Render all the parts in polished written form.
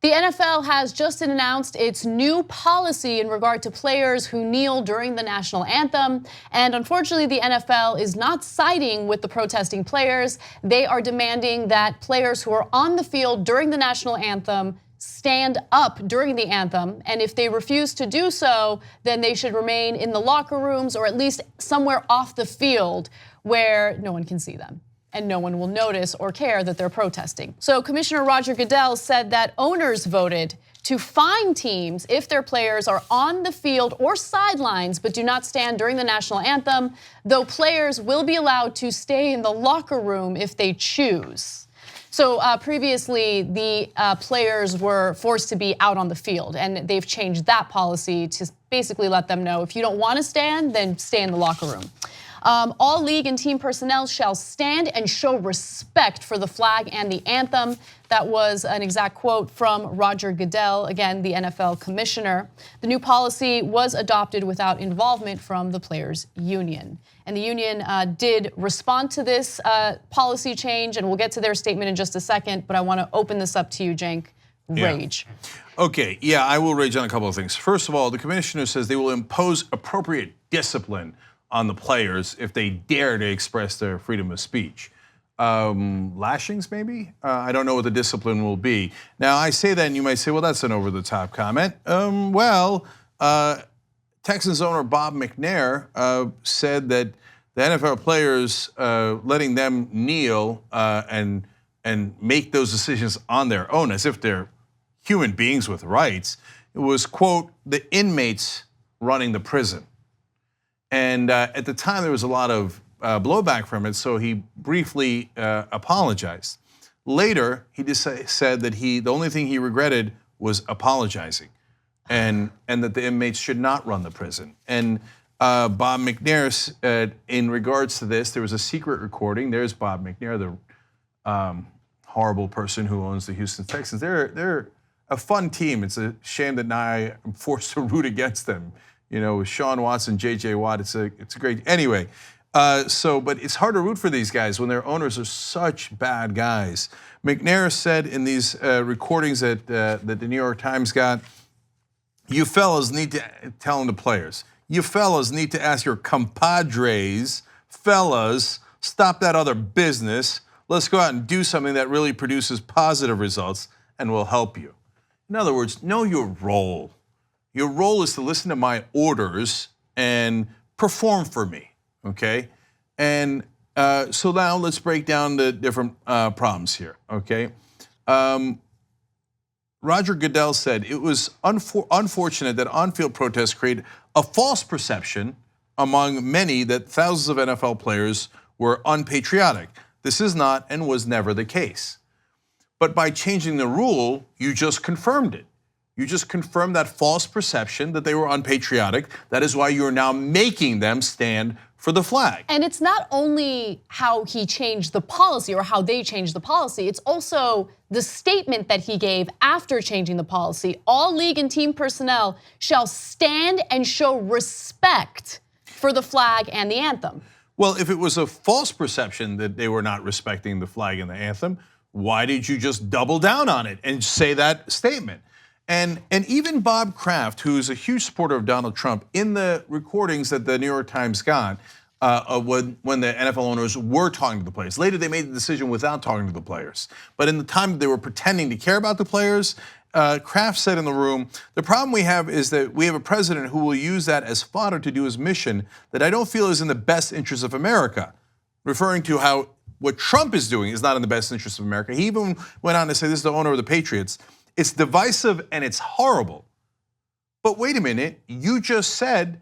The NFL has just announced its new policy in regard to players who kneel during the national anthem. And unfortunately, the NFL is not siding with the protesting players. They are demanding that players who are on the field during the national anthem stand up during the anthem. And if they refuse to do so, then they should remain in the locker rooms or at least somewhere off the field where no one can see them and no one will notice or care that they're protesting. So Commissioner Roger Goodell said that owners voted to fine teams if their players are on the field or sidelines but do not stand during the national anthem, though players will be allowed to stay in the locker room if they choose. So previously, the players were forced to be out on the field, and they've changed that policy to basically let them know if you don't want to stand, then stay in the locker room. All league and team personnel shall stand and show respect for the flag and the anthem. That was an exact quote from Roger Goodell, again, the NFL commissioner. The new policy was adopted without involvement from the players' union. And the union did respond to this policy change, and we'll get to their statement in just a second, but I want to open this up to you, Cenk. Rage. Yeah. Okay, yeah, I will rage on a couple of things. First of all, the commissioner says they will impose appropriate discipline on the players if they dare to express their freedom of speech. Lashings, maybe? I don't know what the discipline will be. Now, I say that and you might say, well, that's an over-the-top comment. Texans owner Bob McNair said that the NFL players letting them kneel and make those decisions on their own as if they're human beings with rights, it was, quote, the inmates running the prison. And at the time, there was a lot of blowback from it, so he briefly apologized. Later, he just said that the only thing he regretted was apologizing, and that the inmates should not run the prison. And Bob McNair, in regards to this, there was a secret recording. There's Bob McNair, the horrible person who owns the Houston Texans. They're a fun team. It's a shame that now I'm forced to root against them. You know, with Sean Watson, J.J. Watt, it's a great, anyway. But it's hard to root for these guys when their owners are such bad guys. McNair said in these recordings that the New York Times got, you fellas need to, telling the players, you fellas need to ask your compadres, fellas, stop that other business. Let's go out and do something that really produces positive results and will help you. In other words, know your role. Your role is to listen to my orders and perform for me, okay? And so now let's break down the different problems here, okay? Roger Goodell said it was unfortunate that on-field protests created a false perception among many that thousands of NFL players were unpatriotic. This is not and was never the case. But by changing the rule, you just confirmed it. You just confirmed that false perception that they were unpatriotic. That is why you're now making them stand for the flag. And it's not only how he changed the policy or how they changed the policy, it's also the statement that he gave after changing the policy. All league and team personnel shall stand and show respect for the flag and the anthem. Well, if it was a false perception that they were not respecting the flag and the anthem, why did you just double down on it and say that statement? And even Bob Kraft, who's a huge supporter of Donald Trump, in the recordings that the New York Times got when the NFL owners were talking to the players. Later, they made the decision without talking to the players. But in the time that they were pretending to care about the players, Kraft said in the room, the problem we have is that we have a president who will use that as fodder to do his mission that I don't feel is in the best interest of America, referring to how what Trump is doing is not in the best interest of America. He even went on to say, this is the owner of the Patriots, it's divisive and it's horrible. But wait a minute, you just said,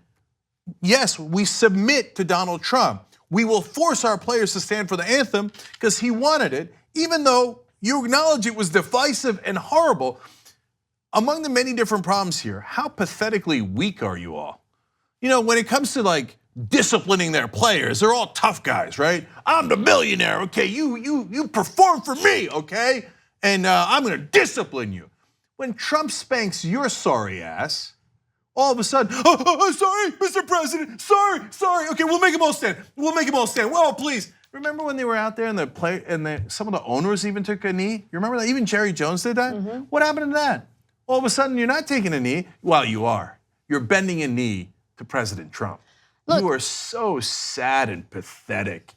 yes, we submit to Donald Trump. We will force our players to stand for the anthem because he wanted it, even though you acknowledge it was divisive and horrible. Among the many different problems here, how pathetically weak are you all? You know, when it comes to like disciplining their players, they're all tough guys, right? I'm the millionaire, okay? You perform for me, okay? And I'm gonna discipline you. When Trump spanks your sorry ass, all of a sudden, sorry, Mr. President, sorry. Okay, we'll make them all stand. Well, please. Remember when they were out there and some of the owners even took a knee? You remember that? Even Jerry Jones did that? What happened to that? All of a sudden, you're not taking a knee. Well, you are. You're bending a knee to President Trump. Look, you are so sad and pathetic.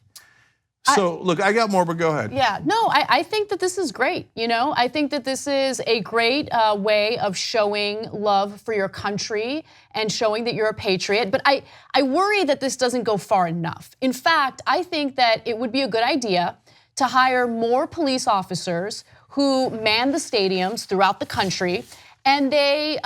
So, look, I got more, but go ahead. Yeah, no, I think that this is great. I think that this is a great way of showing love for your country and showing that you're a patriot. But I worry that this doesn't go far enough. In fact, I think that it would be a good idea to hire more police officers who man the stadiums throughout the country, and they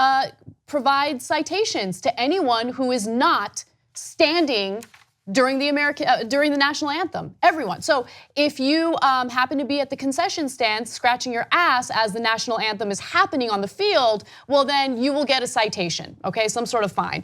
provide citations to anyone who is not standing during the national anthem, everyone. So if you happen to be at the concession stand scratching your ass as the national anthem is happening on the field, well then you will get a citation, okay, some sort of fine.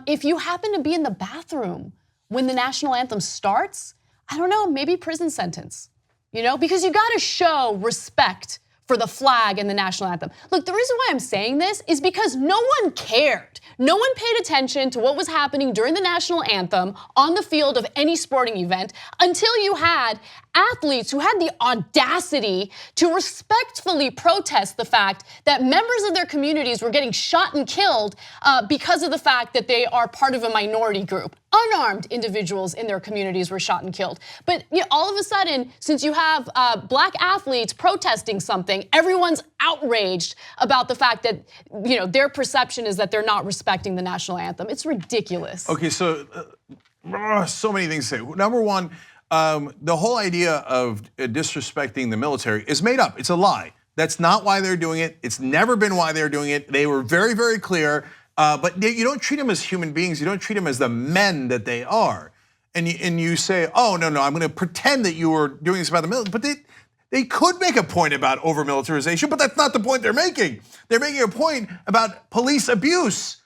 If you happen to be in the bathroom when the national anthem starts, I don't know, maybe prison sentence, because you gotta show respect for the flag and the national anthem. Look, the reason why I'm saying this is because no one cared. No one paid attention to what was happening during the national anthem on the field of any sporting event until you had athletes who had the audacity to respectfully protest the fact that members of their communities were getting shot and killed because of the fact that they are part of a minority group. Unarmed individuals in their communities were shot and killed. But all of a sudden, since you have black athletes protesting something, everyone's outraged about the fact that their perception is that they're not respecting the national anthem. It's ridiculous. Okay, so many things to say. Number one, the whole idea of disrespecting the military is made up. It's a lie. That's not why they're doing it. It's never been why they're doing it. They were very, very clear. But you don't treat them as human beings. You don't treat them as the men that they are. And you say, oh, no, I'm going to pretend that you were doing this about the military. But they could make a point about over-militarization, but that's not the point they're making. They're making a point about police abuse.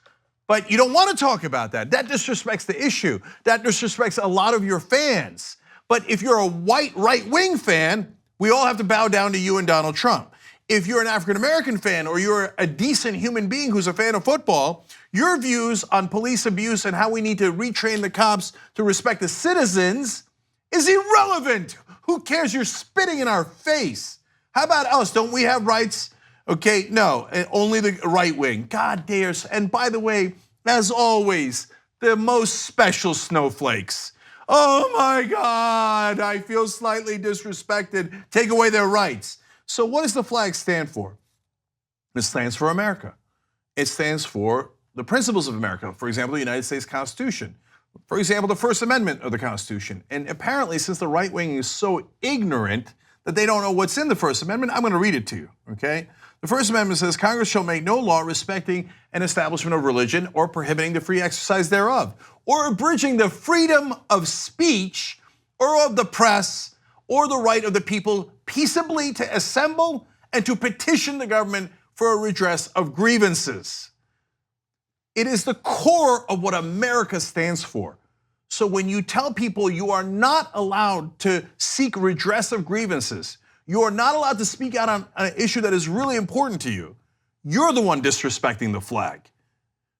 But you don't want to talk about that. That disrespects the issue. That disrespects a lot of your fans. But if you're a white right-wing fan, we all have to bow down to you and Donald Trump. If you're an African-American fan or you're a decent human being who's a fan of football, your views on police abuse and how we need to retrain the cops to respect the citizens is irrelevant. Who cares? You're spitting in our face. How about us? Don't we have rights? Okay, no, only the right wing. God dares. And by the way, as always, the most special snowflakes. Oh my God, I feel slightly disrespected. Take away their rights. So what does the flag stand for? It stands for America. It stands for the principles of America. For example, the United States Constitution. For example, the First Amendment of the Constitution. And apparently, since the right wing is so ignorant that they don't know what's in the First Amendment, I'm gonna read it to you, okay? The First Amendment says, Congress shall make no law respecting an establishment of religion or prohibiting the free exercise thereof, or abridging the freedom of speech or of the press or the right of the people peaceably to assemble and to petition the government for a redress of grievances. It is the core of what America stands for. So when you tell people you are not allowed to seek redress of grievances, you are not allowed to speak out on an issue that is really important to you, you're the one disrespecting the flag.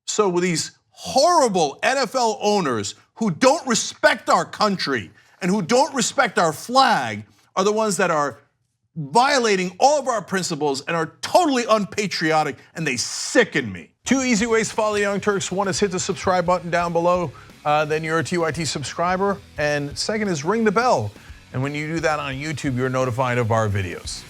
So with these horrible NFL owners who don't respect our country and who don't respect our flag are the ones that are violating all of our principles and are totally unpatriotic, and they sicken me. 2 easy ways to follow the Young Turks. One is hit the subscribe button down below, then you're a TYT subscriber. And second is ring the bell. And when you do that on YouTube, you're notified of our videos.